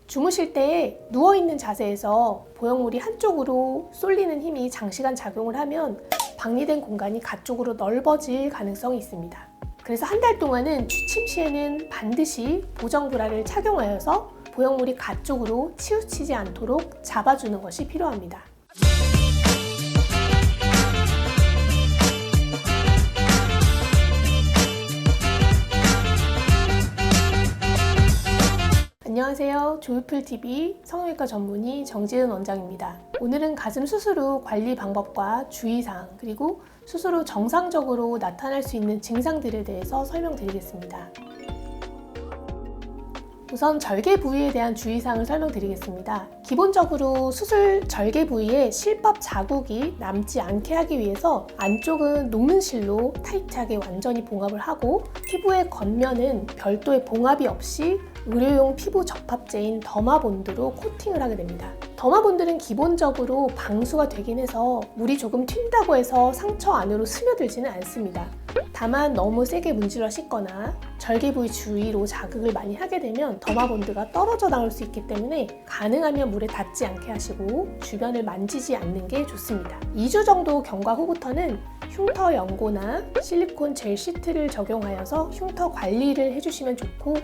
주무실 때 누워있는 자세에서 보형물이 한쪽으로 쏠리는 힘이 장시간 작용을 하면 박리된 공간이 가쪽으로 넓어질 가능성이 있습니다. 그래서 한 달 동안은 취침 시에는 반드시 보정 브라를 착용하여서 보형물이 가쪽으로 치우치지 않도록 잡아주는 것이 필요합니다. 안녕하세요. 조유풀TV 성형외과 전문의 정지은 원장입니다. 오늘은 가슴 수술 후 관리 방법과 주의사항 그리고 수술 후 정상적으로 나타날 수 있는 증상들에 대해서 설명드리겠습니다. 우선 절개 부위에 대한 주의사항을 설명드리겠습니다. 기본적으로 수술 절개 부위에 실밥 자국이 남지 않게 하기 위해서 안쪽은 녹는 실로 타이트하게 완전히 봉합을 하고 피부의 겉면은 별도의 봉합이 없이 의료용 피부 접합제인 더마본드로 코팅을 하게 됩니다. 더마본드는 기본적으로 방수가 되긴 해서 물이 조금 튄다고 해서 상처 안으로 스며들지는 않습니다. 다만 너무 세게 문질러 씻거나 절개 부위 주위로 자극을 많이 하게 되면 더마본드가 떨어져 나올 수 있기 때문에 가능하면 물에 닿지 않게 하시고 주변을 만지지 않는 게 좋습니다. 2주 정도 경과 후부터는 흉터 연고나 실리콘 젤 시트를 적용하여서 흉터 관리를 해주시면 좋고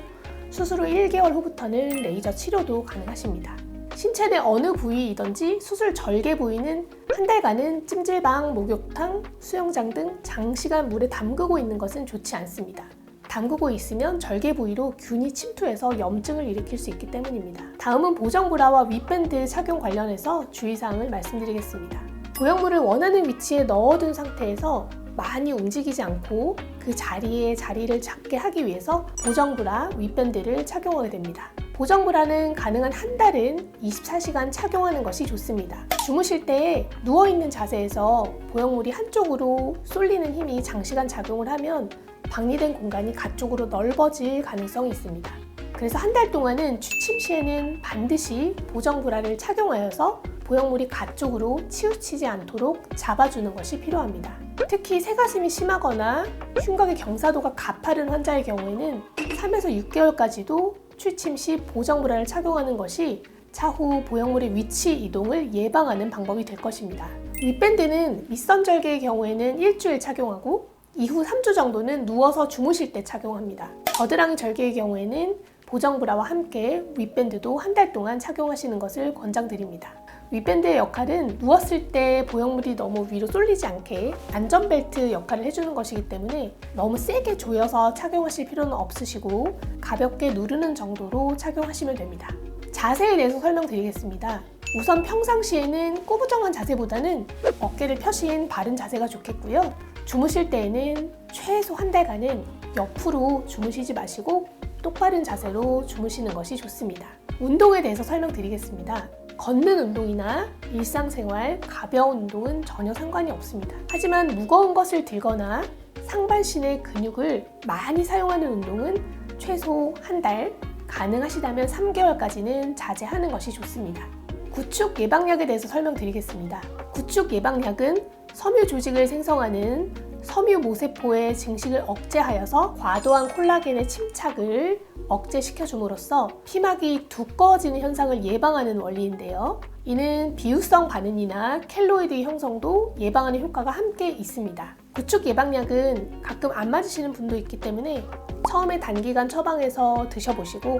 수술 후 1개월 후부터는 레이저 치료도 가능하십니다. 신체 내 어느 부위이든지 수술 절개 부위는 한 달간은 찜질방, 목욕탕, 수영장 등 장시간 물에 담그고 있는 것은 좋지 않습니다. 담그고 있으면 절개 부위로 균이 침투해서 염증을 일으킬 수 있기 때문입니다. 다음은 보정 브라와 윗밴드 착용 관련해서 주의사항을 말씀드리겠습니다. 보형물을 원하는 위치에 넣어둔 상태에서 많이 움직이지 않고 그 자리에 자리를 잡게 하기 위해서 보정 브라, 윗밴드를 착용하게 됩니다. 보정 브라는 가능한 한 달은 24시간 착용하는 것이 좋습니다. 주무실 때 누워있는 자세에서 보형물이 한쪽으로 쏠리는 힘이 장시간 작용을 하면 박리된 공간이 가쪽으로 넓어질 가능성이 있습니다. 그래서 한 달 동안은 취침 시에는 반드시 보정 브라를 착용하여서 보형물이 가쪽으로 치우치지 않도록 잡아주는 것이 필요합니다. 특히 새가슴이 심하거나 흉곽의 경사도가 가파른 환자의 경우에는 3에서 6개월까지도 취침 시 보정 브라를 착용하는 것이 차후 보형물의 위치 이동을 예방하는 방법이 될 것입니다. 윗밴드는 윗선 절개의 경우에는 일주일 착용하고 이후 3주 정도는 누워서 주무실 때 착용합니다. 겨드랑이 절개의 경우에는 보정 브라와 함께 윗밴드도 한 달 동안 착용하시는 것을 권장드립니다. 윗밴드의 역할은 누웠을 때 보형물이 너무 위로 쏠리지 않게 안전벨트 역할을 해주는 것이기 때문에 너무 세게 조여서 착용하실 필요는 없으시고 가볍게 누르는 정도로 착용하시면 됩니다. 자세에 대해서 설명드리겠습니다. 우선 평상시에는 꼬부정한 자세보다는 어깨를 펴신 바른 자세가 좋겠고요. 주무실 때에는 최소 한 달간은 옆으로 주무시지 마시고 똑바른 자세로 주무시는 것이 좋습니다. 운동에 대해서 설명드리겠습니다. 걷는 운동이나 일상생활, 가벼운 운동은 전혀 상관이 없습니다. 하지만 무거운 것을 들거나 상반신의 근육을 많이 사용하는 운동은 최소 한 달, 가능하시다면 3개월까지는 자제하는 것이 좋습니다. 구축 예방약에 대해서 설명드리겠습니다. 구축 예방약은 섬유 조직을 생성하는 섬유 모세포의 증식을 억제하여서 과도한 콜라겐의 침착을 억제시켜줌으로써 피막이 두꺼워지는 현상을 예방하는 원리인데요. 이는 비후성 반응이나 켈로이드 형성도 예방하는 효과가 함께 있습니다. 구축 예방약은 가끔 안 맞으시는 분도 있기 때문에 처음에 단기간 처방해서 드셔보시고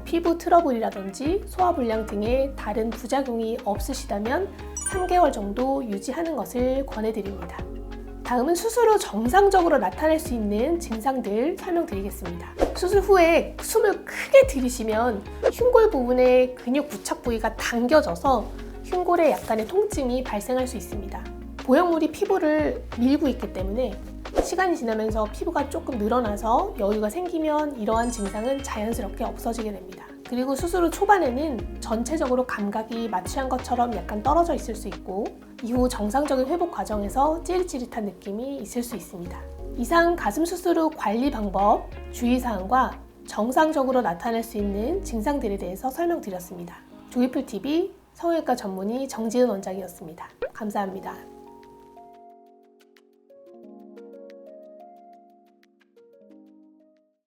피부 트러블이라든지 소화불량 등의 다른 부작용이 없으시다면 3개월 정도 유지하는 것을 권해드립니다. 다음은 수술 후 정상적으로 나타날 수 있는 증상들 설명드리겠습니다. 수술 후에 숨을 크게 들이쉬면 흉골 부분의 근육 부착 부위가 당겨져서 흉골에 약간의 통증이 발생할 수 있습니다. 보형물이 피부를 밀고 있기 때문에 시간이 지나면서 피부가 조금 늘어나서 여유가 생기면 이러한 증상은 자연스럽게 없어지게 됩니다. 그리고 수술 후 초반에는 전체적으로 감각이 마취한 것처럼 약간 떨어져 있을 수 있고 이후 정상적인 회복 과정에서 찌릿찌릿한 느낌이 있을 수 있습니다. 이상 가슴 수술 후 관리 방법, 주의사항과 정상적으로 나타날 수 있는 증상들에 대해서 설명드렸습니다. 조유풀TV 성형외과 전문의 정지은 원장이었습니다. 감사합니다.